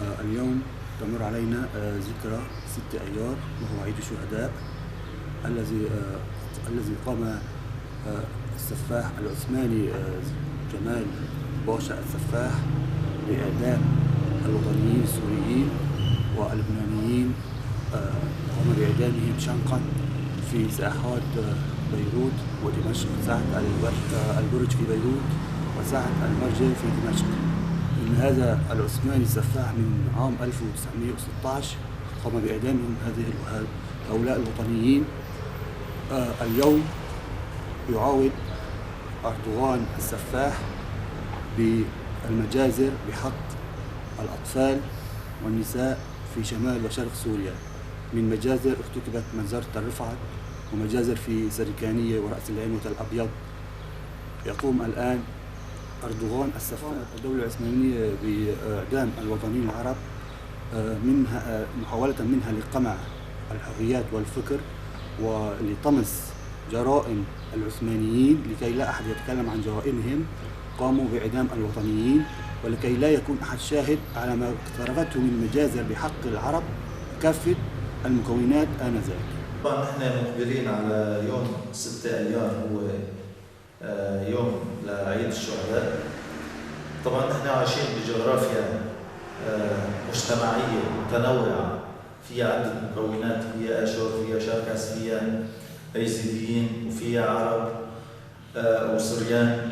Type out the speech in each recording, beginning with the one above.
اليوم تمر علينا ذكرى 6 أيار، وهو عيد الشهداء الذي قام السفاح العثماني جمال باشا السفاح بإعدام الوطنيين السوريين واللبنانيين. قام بإعدامهم شنقا في ساحات بيروت ودمشق، ساحة البرج في بيروت وساحة المرجل في دمشق. إن هذا العثماني السفاح من عام 1916 قام بإعدامهم هؤلاء الوطنيين. اليوم يعاود أردوغان السفاح بالمجازر بحق الأطفال والنساء في شمال وشرق سوريا، من مجازر ارتكبت منزرة الرفعت ومجازر في سركانية ورأس العين وتل أبيض. يقوم الآن أردوغان السفاح الدولة العثمانية بإعدام الوطنيين العرب، منها محاولة منها لقمع الحريات والفكر ولطمس جرائم العثمانيين لكي لا أحد يتكلم عن جرائمهم. قاموا بإعدام الوطنيين ولكي لا يكون أحد شاهد على ما اقترفته من مجازر بحق العرب كافة المكونات آنذاك. طبعا نحن مقبلين على يوم 6 أيار، هو يوم لعيد الشهداء. طبعا نحن عايشين بجغرافيا مجتمعية متنوعة، فيها عدة مكونات، فيها آشور، فيها شركس، فيها أيزيديين، وفيها عرب وسوريان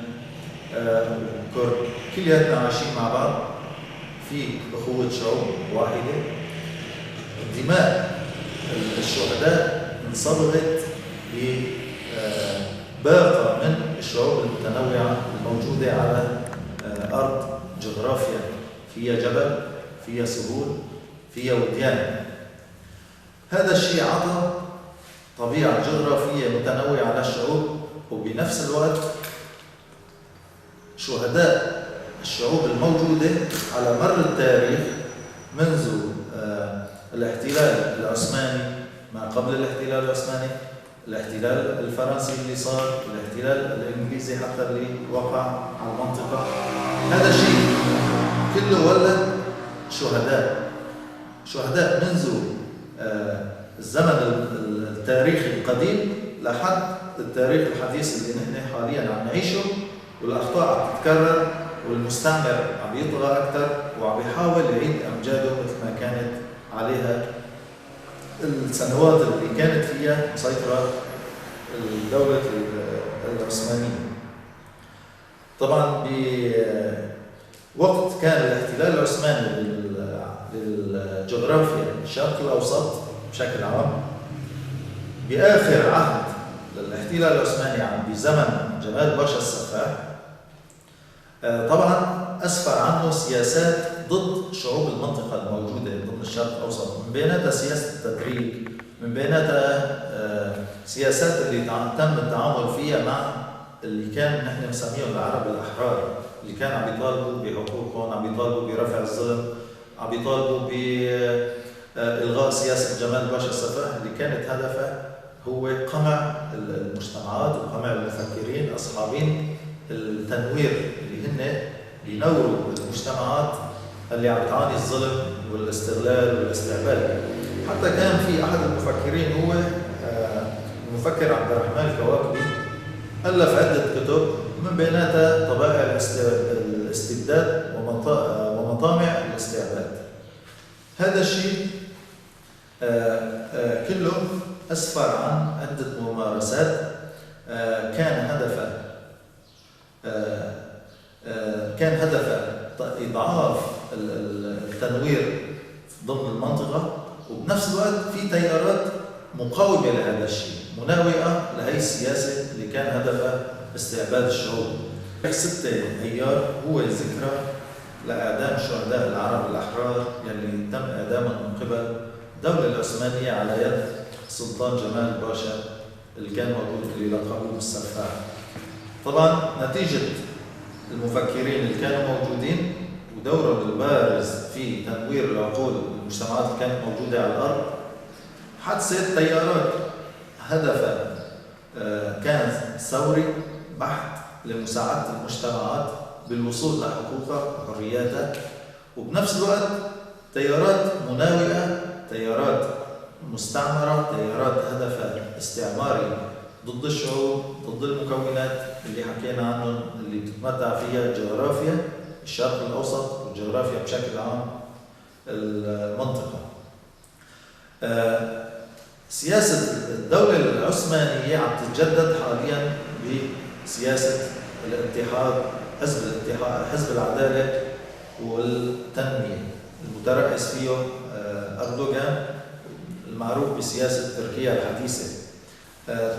وكرد، كلياتنا عايشين مع بعض في أخوة شعوب واحدة. دماء الشهداء انصبغت بباقة من الشعوب المتنوعة الموجودة على أرض جغرافيا فيها جبل، فيها سهول، فيها وديان. هذا الشيء عطى طبيعة جغرافية متنوعة للشعوب، وبنفس الوقت شهداء الشعوب الموجودة على مر التاريخ منذ الاحتلال العثماني، ما قبل الاحتلال العثماني، الاحتلال الفرنسي اللي صار، الاحتلال الانجليزي حتى اللي وقع على المنطقة. هذا الشيء كله ولد شهداء منذ الزمن التاريخي القديم لحد التاريخ الحديث اللي نحن حاليا عم نعيشه، والاخطاء عم تتكرر، والمستعمر عم يطغى اكثر وعم يحاول يعيد امجاده مثل ما كانت عليها السنوات اللي كانت فيها مسيطرة الدولة العثمانية. طبعا بوقت كان الاحتلال العثماني للجغرافيا الشرق الأوسط بشكل عام، بآخر عهد للاحتلال العثماني بزمن جمال باشا السفاح، طبعا أسفر عنه سياسات ضد شعوب المنطقة الموجودة ضمن الشرق الأوسط، من بيناتها سياسة التدريج، من بيناتها سياسات اللي تم التعامل فيها مع اللي كان نحن نسميهم العرب الأحرار، اللي كانوا عم يطالبوا بحقوقهم، عم يطالبوا برفع الظلم، عم يطالبوا بإلغاء سياسة جمال باشا السفاح اللي كانت هدفها هو قمع المجتمعات وقمع المفكرين أصحابين التنوير اللي هن بينوروا المجتمعات اللي عم تعاني الظلم والاستغلال والاستعباد. حتى كان في أحد المفكرين هو المفكر عبد الرحمن الكواكبي، ألف عدة كتب من بيناتها طبائع الاستبداد ومطامع الاستعباد. هذا الشيء كله أسفر عن عدة ممارسات كان هدفها إضعاف التنوير ضمن المنطقة، وبنفس الوقت في تيارات مقاومة لهذا الشيء، مناوئة لهي السياسة اللي كان هدفها استعباد الشعوب. 6 أيار هو ذكرى لإعدام شهداء العرب الأحرار يلي تم إعدامهم من قبل الدولة العثمانية على يد السلطان جمال باشا اللي كان موجود اللي لقبوه بالسفاح. طبعا نتيجة المفكرين اللي كانوا موجودين ودورهم البارز في تنوير العقول والمجتمعات اللي كانت موجودة على الأرض، حدثت تيارات هدفها كان ثوري بحت لمساعدة المجتمعات بالوصول لحقوقها وحرياتها، وبنفس الوقت تيارات مناوئة، تيارات مستعمرة، تيارات هدفها استعماري ضد الشعوب، ضد المكونات اللي حكينا عنهم اللي بتتمتع فيها جغرافيا الشرق الأوسط والجغرافيا بشكل عام المنطقة. سياسة الدولة العثمانية عم تتجدد حاليا بسياسة الاتحاد، حزب العدالة والتنمية المترأس فيه أردوغان المعروف بسياسة تركيا الحديثة.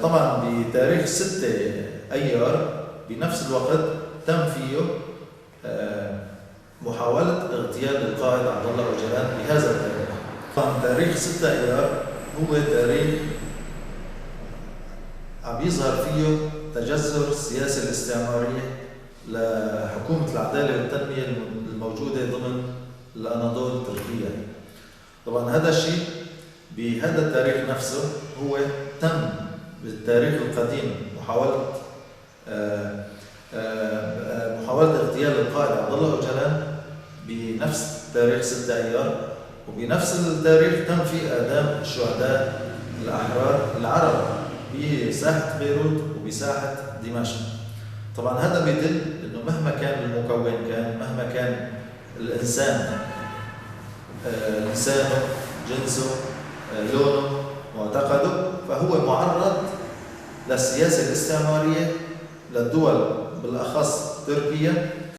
طبعا بتاريخ 6 أيار بنفس الوقت تم فيه محاولة اغتيال القائد عبد الله أوجلان بهذا التاريخ. طبعا تاريخ 6 أيار هو تاريخ عم يظهر فيه تجذر السياسة الاستعمارية لحكومة العدالة والتنمية الموجودة ضمن الأناضول التركية. طبعا هذا الشيء بهذا التاريخ نفسه هو تم بالتاريخ القديم محاولة اغتيال القائد عبد الله أوجلان بنفس تاريخ 6 أيار، وبنفس التاريخ تم فيه إعدام الشهداء الأحرار العرب بساحة بيروت وبساحة دمشق. طبعا هذا بيدل انه مهما كان المكون مهما كان الانسان لسانه، جنسه، لونه، معتقده، فهو معرض للسياسة الاستعمارية للدول بالاخص تركيا